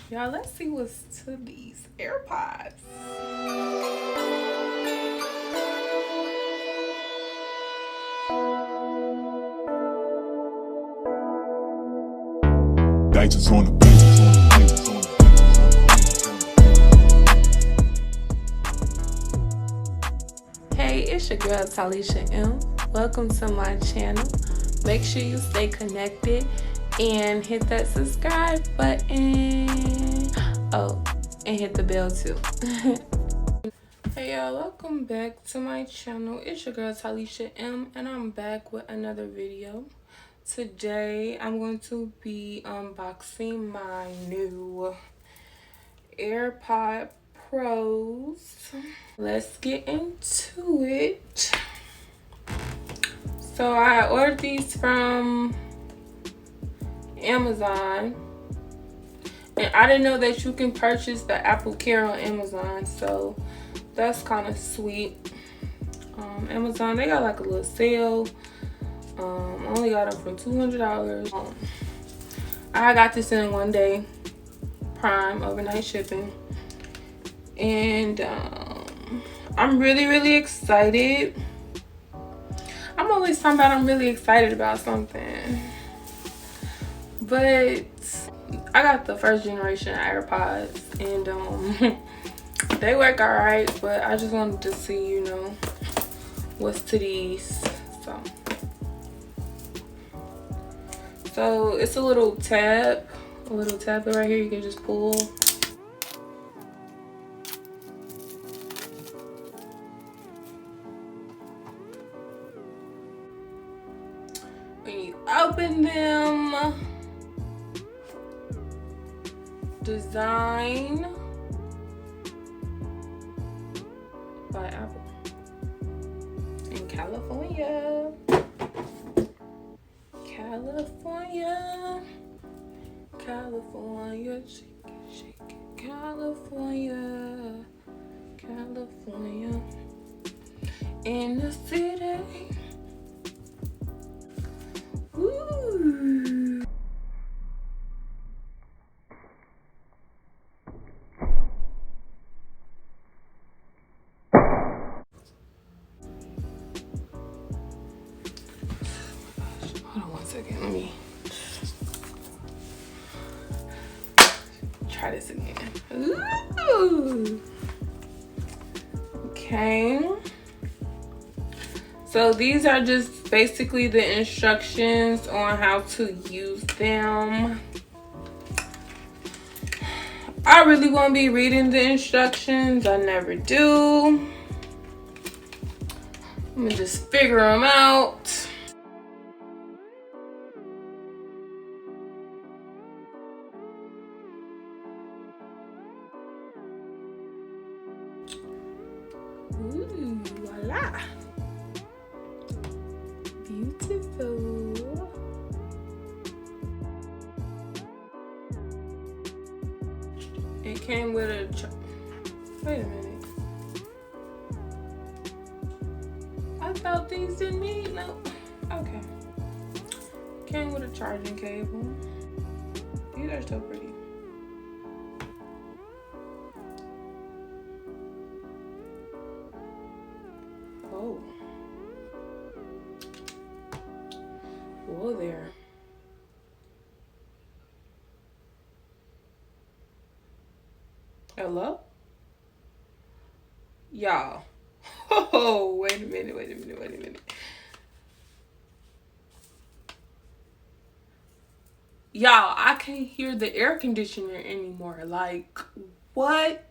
Y'all, let's see what's to these AirPods. Digits on the beat. Hey, it's your girl Talisha M. Welcome to my channel. Make sure you stay connected and hit that subscribe button. Oh, and hit the bell too. Hey y'all, welcome back to my channel. It's your girl Talisha M, and I'm back with another video. Today I'm going to be unboxing my new AirPod Pros. Let's get into it. So I ordered these from Amazon, and I didn't know that you can purchase the Apple Care on Amazon, so that's kind of sweet. Amazon, they got like a little sale. Only got them for $200. I got this in one day, Prime overnight shipping, and I'm really excited. I'm always talking about I'm really excited about something, but I got the first generation AirPods, and they work all right, but I just wanted to see, you know, what's to these. So it's a little tab right here you can just pull. When you open them, design by Apple in California. California, shake it, California, in the city. Ooh. Hold on one second, let me try this again. Ooh. Okay. So these are just basically the instructions on how to use them. I really won't be reading the instructions. I never do. I'm gonna just figure them out. Ooh, voila. Beautiful. It came with a wait a minute. I thought these didn't need no. Okay. Came with a charging cable. These are so pretty. Oh. Whoa there. Hello? Y'all. Oh, wait a minute. Y'all, I can't hear the air conditioner anymore. Like, what?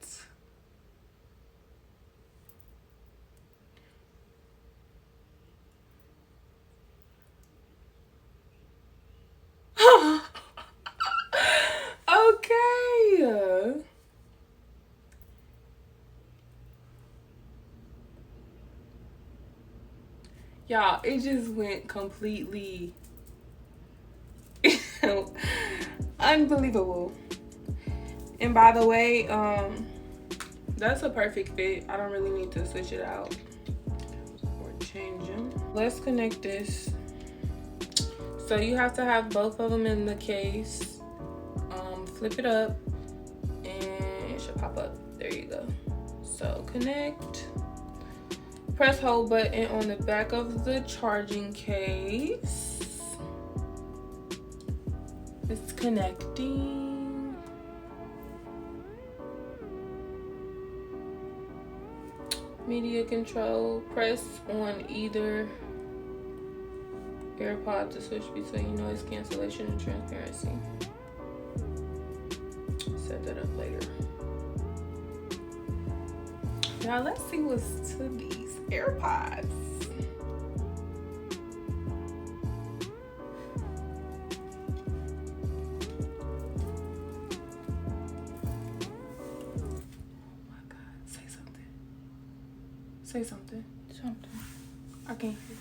Okay. Y'all, it just went completely unbelievable. And by the way, that's a perfect fit. I don't really need to switch it out or change them. Let's connect this. So you have to have both of them in the case. Flip it up, should pop up. There you go. So connect. Press hold button on the back of the charging case. It's connecting. Media control. Press on either AirPod to switch between noise cancellation and transparency. Set that up later. Now let's see what's to these AirPods. Oh my God, say something. Say something. Something. I can't hear.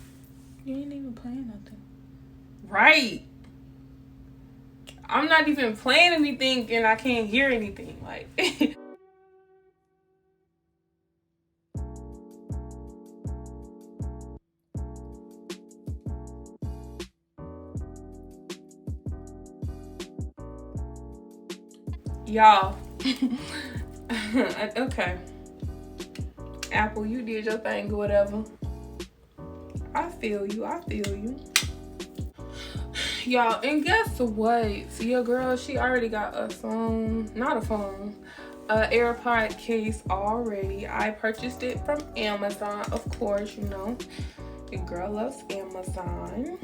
You ain't even playing nothing. Right. I'm not even playing anything and I can't hear anything. Like y'all. Okay. Apple, you did your thing or whatever. I feel you. I feel you. Y'all, and guess what? So your girl, she already got a phone. Not a phone. A AirPod case already. I purchased it from Amazon, of course, you know. Your girl loves Amazon.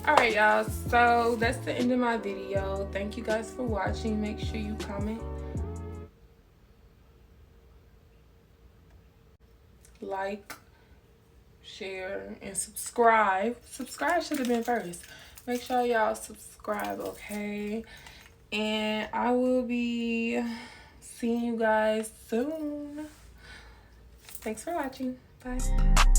Alright, y'all, so that's the end of my video. Thank you guys for watching. Make sure you comment, like, share, and subscribe. Subscribe should have been first. Make sure y'all subscribe, okay? And I will be seeing you guys soon. Thanks for watching. Bye.